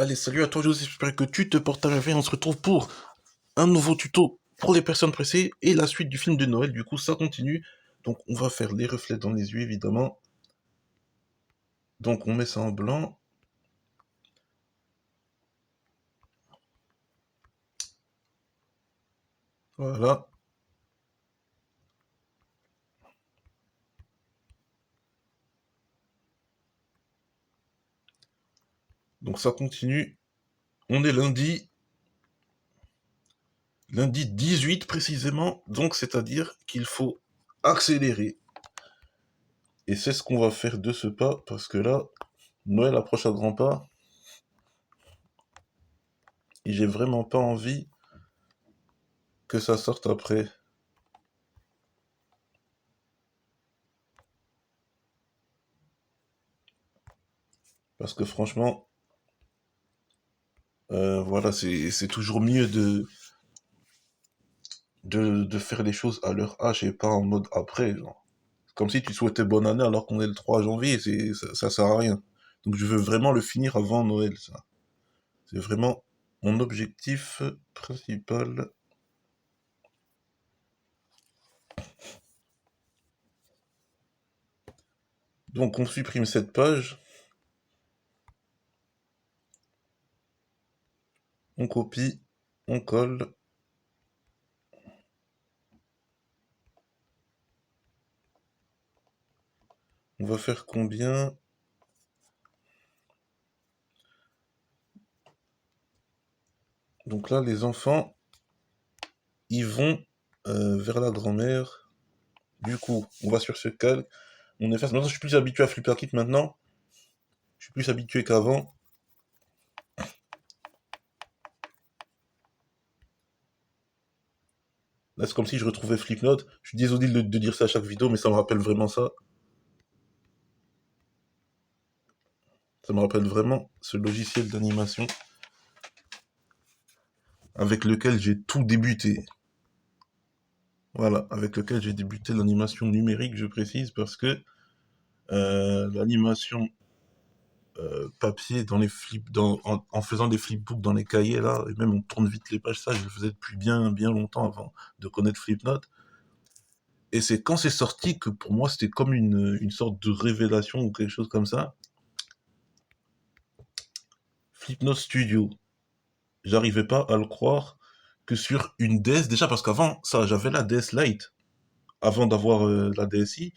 Allez, salut à toi José, j'espère que tu te portes à merveille. On se retrouve pour un nouveau tuto pour les personnes pressées et la suite du film de Noël. Du coup, ça continue. Donc, on va faire les reflets dans les yeux, évidemment. Donc, on met ça en blanc. Voilà. Donc, ça continue. On est lundi 18 précisément. Donc, c'est-à-dire qu'il faut accélérer. Et c'est ce qu'on va faire de ce pas, parce que là, Noël approche à grands pas. Et j'ai vraiment pas envie que ça sorte après. Parce que franchement, voilà, c'est toujours mieux de faire les choses à leur âge et pas en mode après, genre. C'est comme si tu souhaitais bonne année alors qu'on est le 3 janvier, ça sert à rien. Donc je veux vraiment le finir avant Noël, ça. C'est vraiment mon objectif principal. Donc on supprime cette page, on copie, on colle. On va faire combien? Donc là, les enfants, ils vont vers la grand-mère. Du coup, on va sur ce calque. On efface. Maintenant, je suis plus habitué à Flipperkit maintenant. Je suis plus habitué qu'avant. Là, c'est comme si je retrouvais Flipnote. Je suis désolé de dire ça à chaque vidéo, mais ça me rappelle vraiment ça. Ça me rappelle vraiment ce logiciel d'animation avec lequel j'ai tout débuté. Voilà, avec lequel j'ai débuté l'animation numérique, je précise, parce que l'animation papier dans les en faisant des flipbooks dans les cahiers là, et même on tourne vite les pages, ça je le faisais depuis bien bien longtemps avant de connaître Flipnote. Et c'est quand c'est sorti que pour moi c'était comme une sorte de révélation ou quelque chose comme ça. Flipnote Studio. J'arrivais pas à le croire que sur une DS, déjà parce qu'avant ça j'avais la DS Lite, avant d'avoir la DSi,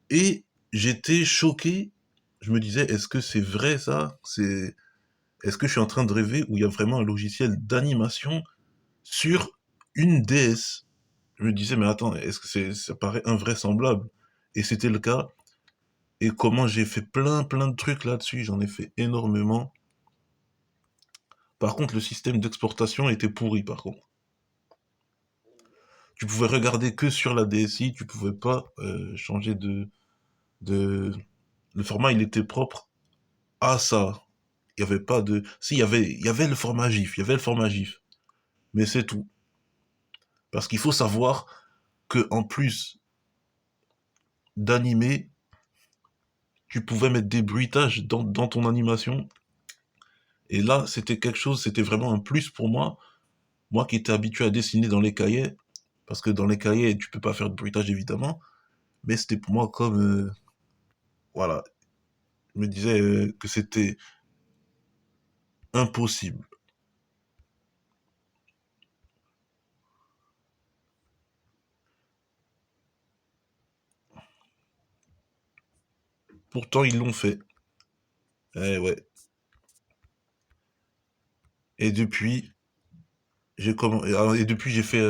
et j'étais choqué. Je me disais, est-ce que c'est vrai ça? Est-ce que je suis en train de rêver où il y a vraiment un logiciel d'animation sur une DS? Je me disais, mais attends, est-ce que ça paraît invraisemblable? Et c'était le cas. Et comment j'ai fait plein de trucs là-dessus, j'en ai fait énormément. Par contre, le système d'exportation était pourri, par contre. Tu pouvais regarder que sur la DSi, tu pouvais pas changer de... Le format, il était propre à ça. Il y avait pas de... Si, il y avait le format GIF, il y avait le format GIF. Mais c'est tout. Parce qu'il faut savoir que en plus d'animer, tu pouvais mettre des bruitages dans ton animation. Et là, c'était quelque chose, c'était vraiment un plus pour moi. Moi qui étais habitué à dessiner dans les cahiers, parce que dans les cahiers, tu peux pas faire de bruitage évidemment, mais c'était pour moi comme... voilà, je me disais que c'était impossible. Pourtant, ils l'ont fait. Eh ouais. Et depuis, et depuis, j'ai fait...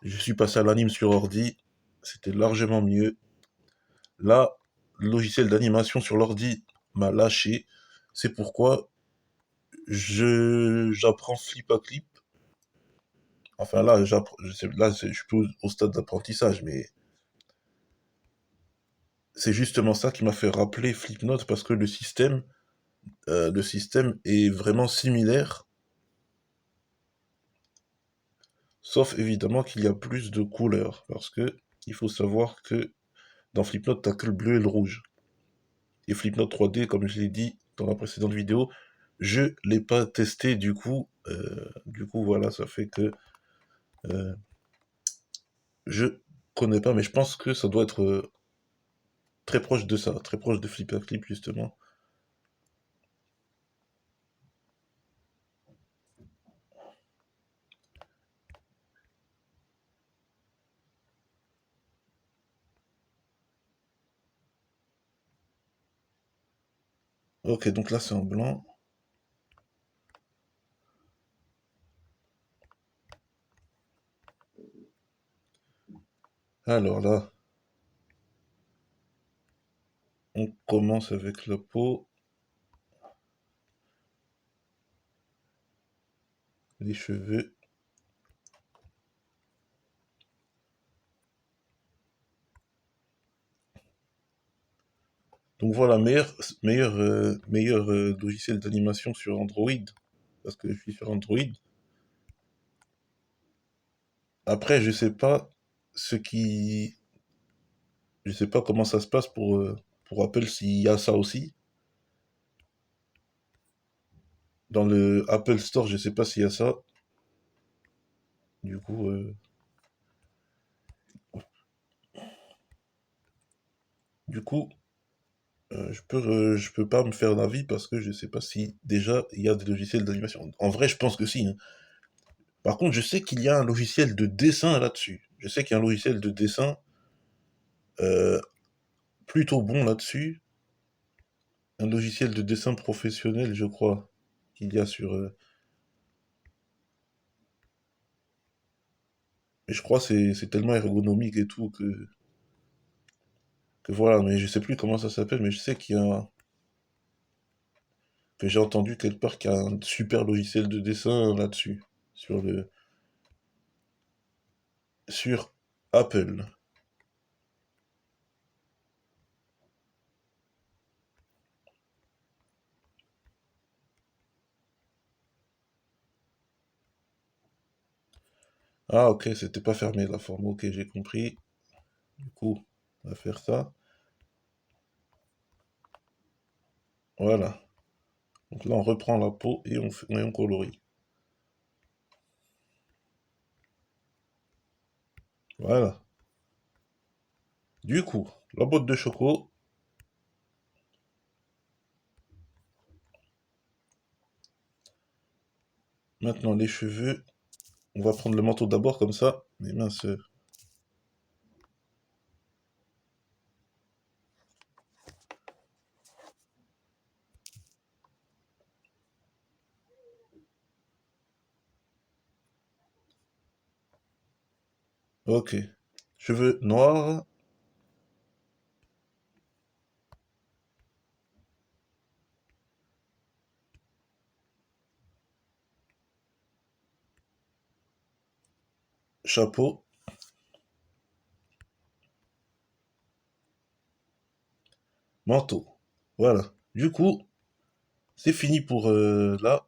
je suis passé à l'anime sur ordi. C'était largement mieux. Là, le logiciel d'animation sur l'ordi m'a lâché. C'est pourquoi j'apprends Flip à Clip. Enfin là, je suis plus au stade d'apprentissage, mais c'est justement ça qui m'a fait rappeler Flipnote parce que le système est vraiment similaire, sauf évidemment qu'il y a plus de couleurs parce que il faut savoir que dans Flipnote, t'as que le bleu et le rouge. Et Flipnote 3D, comme je l'ai dit, dans la précédente vidéo. Je l'ai pas testé du coup voilà, ça fait que euh, je connais pas, mais je pense que ça doit être très proche de ça, très proche de Flipperclip justement. Ok, donc là c'est en blanc. Alors là, on commence avec la peau, les cheveux. Donc voilà, meilleur logiciel d'animation sur Android, parce que je suis sur Android. Après, ce qui, je sais pas comment ça se passe pour Apple s'il y a ça aussi. Dans le Apple Store, je sais pas s'il y a ça. Du coup, du coup, je peux pas me faire d'avis parce que je sais pas si déjà il y a des logiciels d'animation. En vrai, je pense que si, hein. Par contre, je sais qu'il y a un logiciel de dessin là-dessus. Je sais qu'il y a un logiciel de dessin euh, plutôt bon là-dessus. Un logiciel de dessin professionnel, je crois, qu'il y a sur. Et je crois que c'est tellement ergonomique et tout que voilà, mais je sais plus comment ça s'appelle, mais je sais que j'ai entendu quelque part qu'il y a un super logiciel de dessin là-dessus, sur sur Apple. Ah ok, c'était pas fermé la forme, ok, j'ai compris. Du coup, on va faire ça. Voilà. Donc là, on reprend la peau et on colorie. Voilà. Du coup, la boîte de choco. Maintenant, les cheveux. On va prendre le manteau d'abord, comme ça. Mais mince. Ok. Cheveux noirs. Chapeau. Manteau. Voilà. Du coup, c'est fini pour là.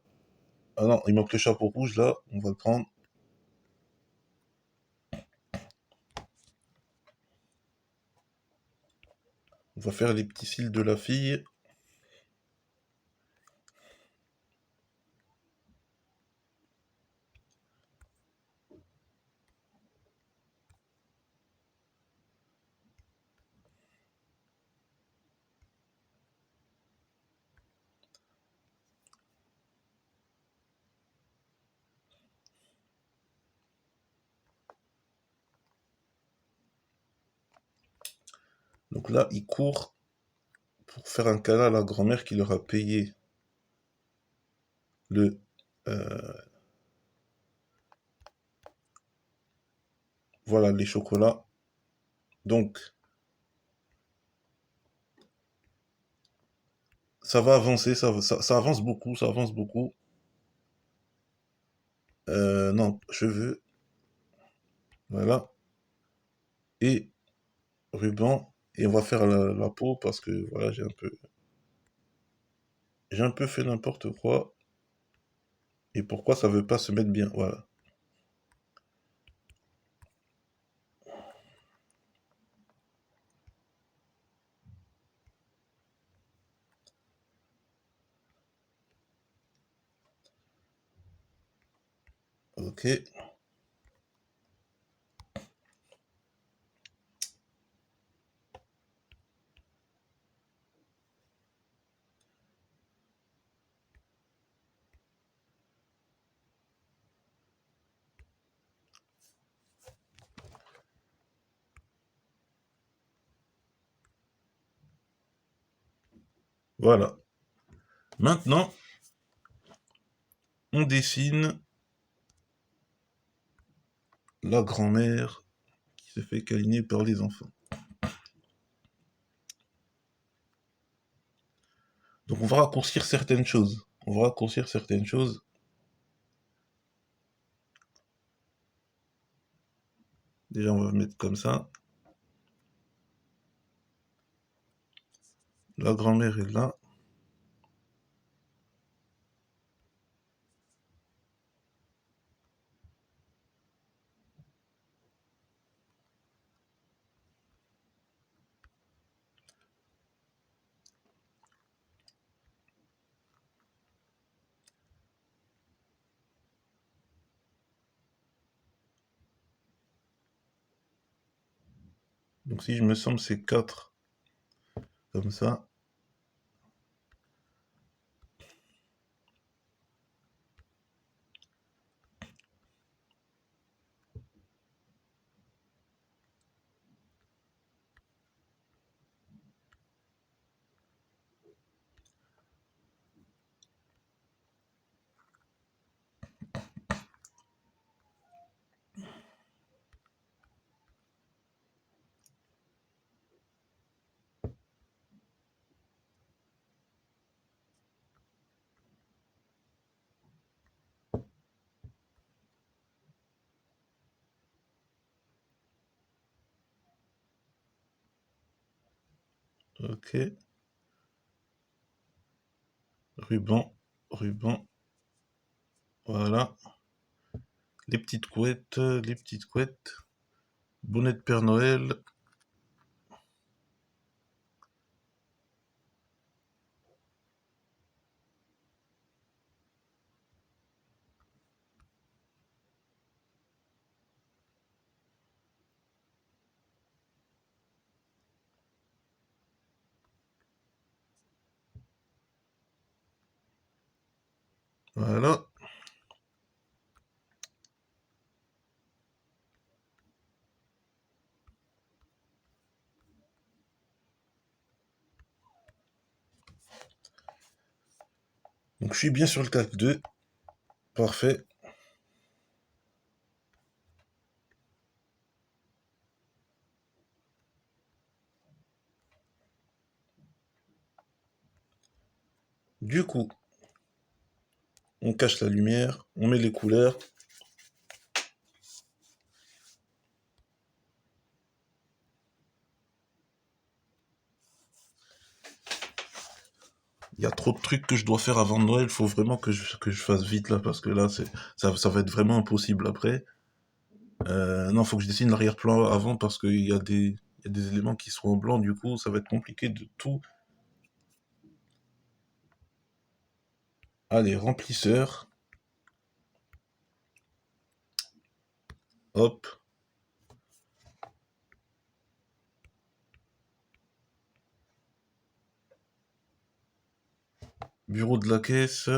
Ah non, il manque le chapeau rouge là. On va le prendre. On va faire les petits cils de la fille. Donc là, il court pour faire un câlin à la grand-mère qui leur a payé le euh, voilà les chocolats. Donc ça va avancer, ça avance beaucoup, ça avance beaucoup. Non, cheveux, voilà, et ruban. Et on va faire la peau parce que voilà, j'ai un peu fait n'importe quoi. Et pourquoi ça veut pas se mettre bien, voilà. Ok. Voilà. Maintenant, on dessine la grand-mère qui se fait câliner par les enfants. Donc on va raccourcir certaines choses. On va raccourcir certaines choses. Déjà, on va mettre comme ça. La grand-mère est là. Donc si je me semble, c'est 4 comme ça. Ok. Ruban, ruban. Voilà. Les petites couettes, les petites couettes. Bonnet de Père Noël. Voilà. Donc je suis bien sur le calque 2. Parfait. Du coup, on cache la lumière, on met les couleurs. Il y a trop de trucs que je dois faire avant Noël. Il faut vraiment que je fasse vite là parce que là, ça va être vraiment impossible après. Non, faut que je dessine l'arrière-plan avant parce il y a des éléments qui sont en blanc. Du coup, ça va être compliqué de tout. Allez, remplisseur. Hop. Bureau de la caisse.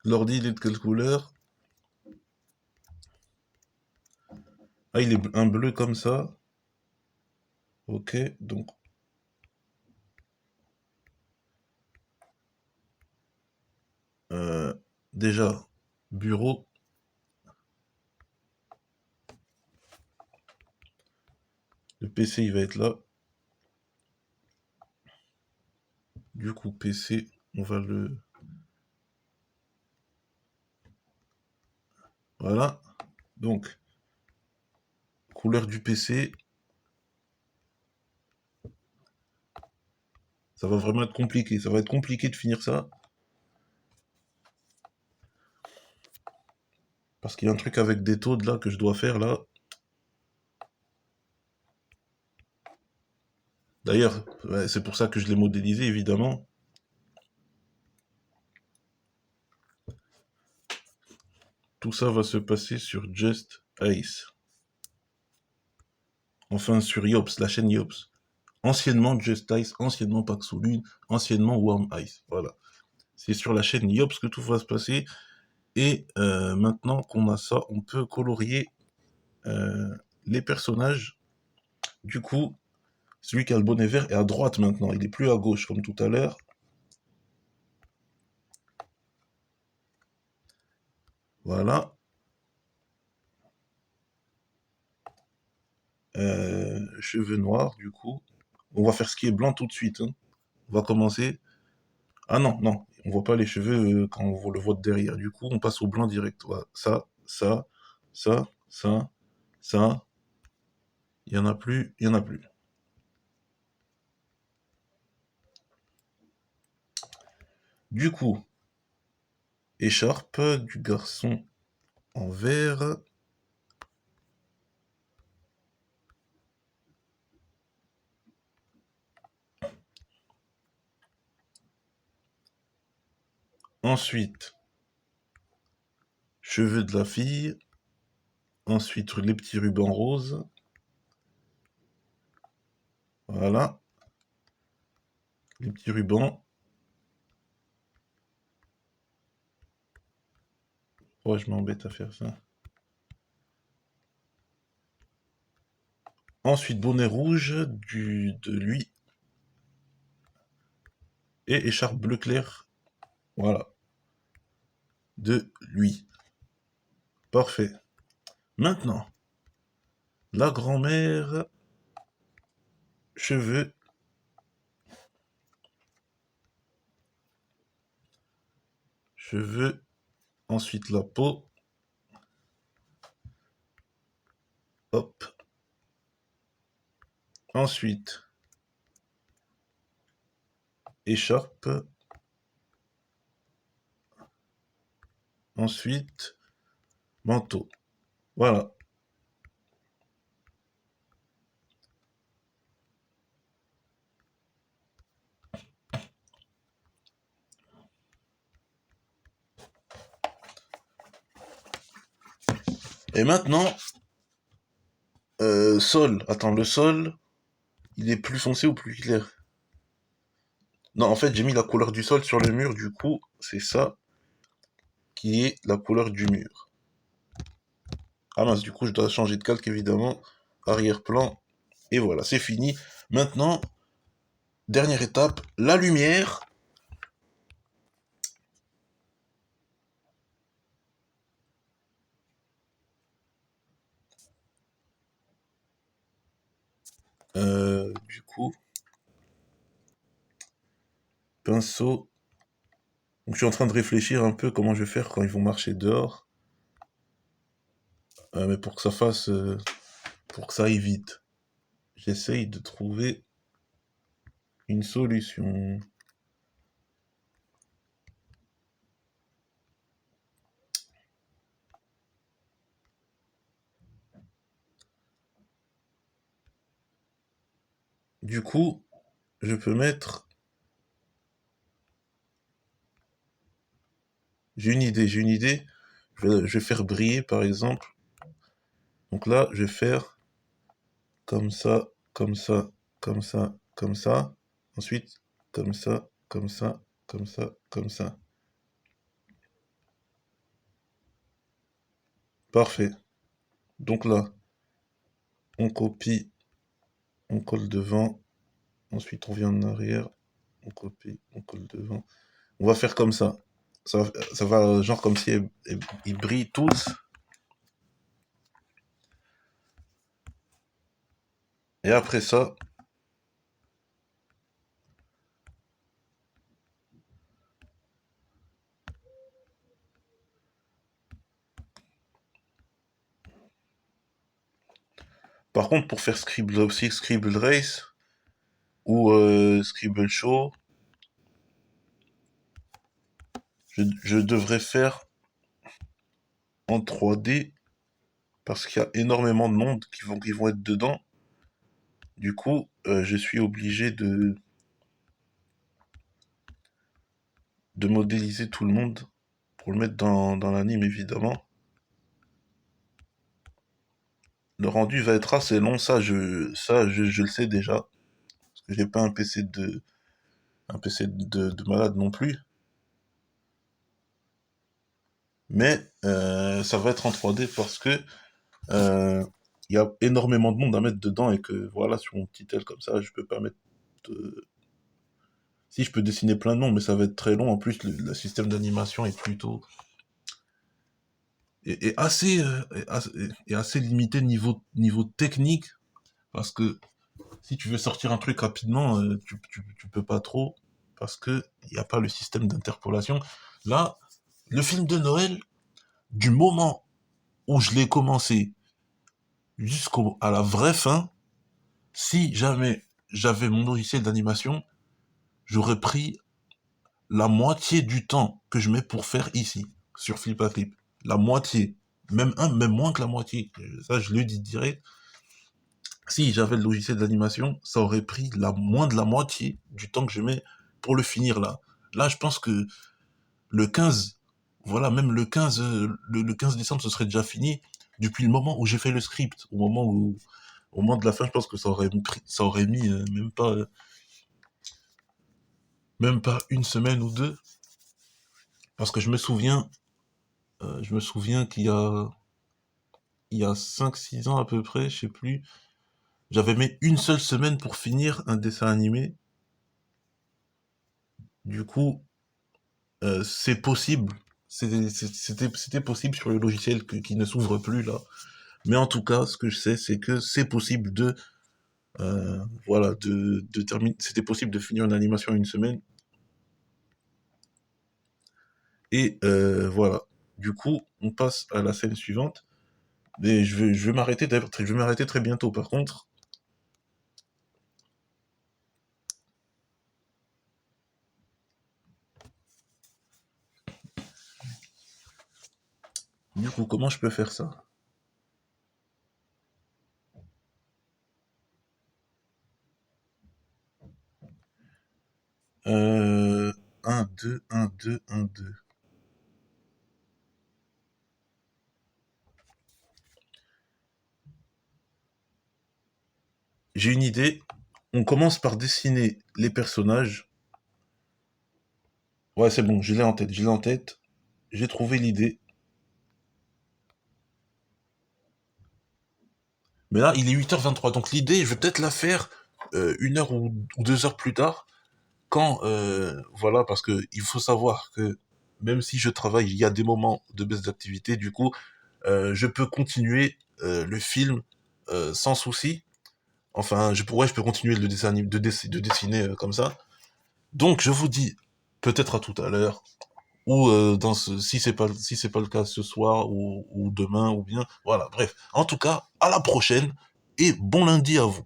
L'ordi, il est de quelle couleur? Ah, il est un bleu comme ça. Ok, donc euh, déjà, bureau. Le PC, il va être là. Du coup, PC, on va le... Voilà. Donc, couleur du PC. Ça va vraiment être compliqué. Ça va être compliqué de finir ça. Parce qu'il y a un truc avec des taux de là que je dois faire là. D'ailleurs, ouais, c'est pour ça que je l'ai modélisé, évidemment. tout ça va se passer sur Just Ice. Enfin, sur Yops, la chaîne Yops. Anciennement Just Ice, anciennement Paxolune, anciennement Warm Ice. Voilà. C'est sur la chaîne Yops que tout va se passer. Et maintenant qu'on a ça, on peut colorier les personnages. Du coup, celui qui a le bonnet vert est à droite maintenant. Il est plus à gauche comme tout à l'heure. Voilà. Cheveux noirs, du coup. On va faire ce qui est blanc tout de suite, hein. On va commencer. Ah non, non, on voit pas les cheveux quand on le voit de derrière. Du coup, on passe au blanc direct. Voilà. Ça, ça. Il y en a plus, il y en a plus. Du coup, écharpe du garçon en vert. Ensuite, cheveux de la fille. Ensuite, les petits rubans roses. Voilà, les petits rubans. Ouais, je m'embête à faire ça. Ensuite, bonnet rouge de lui. Et écharpe bleu clair. Voilà, de lui. Parfait. Maintenant, la grand-mère, cheveux, cheveux. Ensuite, la peau. Hop. Ensuite, écharpe. Ensuite, manteau. Voilà. Et maintenant, sol. Attends, le sol, il est plus foncé ou plus clair? Non, en fait, j'ai mis la couleur du sol sur le mur, du coup, c'est ça qui est la couleur du mur. Ah mince, du coup, je dois changer de calque, évidemment. Arrière-plan. Et voilà, c'est fini. Maintenant, dernière étape, la lumière. Du coup, pinceau. Donc, je suis en train de réfléchir un peu comment je vais faire quand ils vont marcher dehors. Mais pour que ça fasse... pour que ça aille vite. J'essaye de trouver une solution. Du coup, je peux mettre... j'ai une idée. Je vais faire briller, par exemple. Donc là, je vais faire comme ça, comme ça, comme ça, comme ça. Ensuite, comme ça, comme ça, comme ça, comme ça. Parfait. Donc là, on copie, on colle devant. Ensuite, on vient en arrière. On copie, on colle devant. On va faire comme ça. Ça va genre comme si ils brillent tous. Et après ça, par contre, pour faire Scribble aussi, Scribble Race ou Scribble Show, je devrais faire en 3D parce qu'il y a énormément de monde qui vont être dedans. Du coup, je suis obligé de modéliser tout le monde pour le mettre dans l'anime, évidemment. Le rendu va être assez long, je le sais déjà. Parce que j'ai pas un PC de malade non plus. Mais ça va être en 3D parce que euh, il y a énormément de monde à mettre dedans et que voilà, sur mon petit tel comme ça, je peux pas mettre. Si je peux dessiner plein de noms, mais ça va être très long. En plus, le système d'animation est plutôt est assez, est assez limité niveau technique parce que si tu veux sortir un truc rapidement, tu peux pas trop parce que il n'y a pas le système d'interpolation. Là, le film de Noël, du moment où je l'ai commencé jusqu'à la vraie fin, si jamais j'avais mon logiciel d'animation, j'aurais pris la moitié du temps que je mets pour faire ici, sur Flip à Clip. La moitié. Même moins que la moitié. Ça, je le dis direct. Si j'avais le logiciel d'animation, ça aurait pris moins de la moitié du temps que je mets pour le finir là. Là, je pense que le 15, voilà, même le 15 décembre, ce serait déjà fini. Depuis le moment où j'ai fait le script, au moment de la fin, je pense que ça aurait mis même pas une semaine ou deux. Parce que je me souviens il y a 5 6 ans à peu près, je sais plus, j'avais mis une seule semaine pour finir un dessin animé. Du coup, c'est possible. C'était possible sur le logiciel qui ne s'ouvre plus là. Mais en tout cas, ce que je sais, c'est que c'est possible voilà, de terminer. C'était possible de finir une animation en une semaine. Et voilà. Du coup, on passe à la scène suivante. Mais je vais m'arrêter d'ailleurs, je vais m'arrêter très bientôt. Par contre, du coup, comment je peux faire ça? 1, 2, 1, 2, 1, 2. J'ai une idée. On commence par dessiner les personnages. Ouais, c'est bon, je l'ai en tête, je l'ai en tête. J'ai trouvé l'idée. Mais là, il est 8h23. Donc l'idée, je vais peut-être la faire 1 heure ou 2 heures plus tard. Quand, voilà, parce que il faut savoir que même si je travaille, il y a des moments de baisse d'activité. Du coup, je peux continuer le film sans souci. Enfin, je peux continuer le dessin de dessiner comme ça. Donc, je vous dis peut-être à tout à l'heure, ou si c'est pas le cas ce soir ou demain ou bien, voilà. Bref, en tout cas, à la prochaine et bon lundi à vous.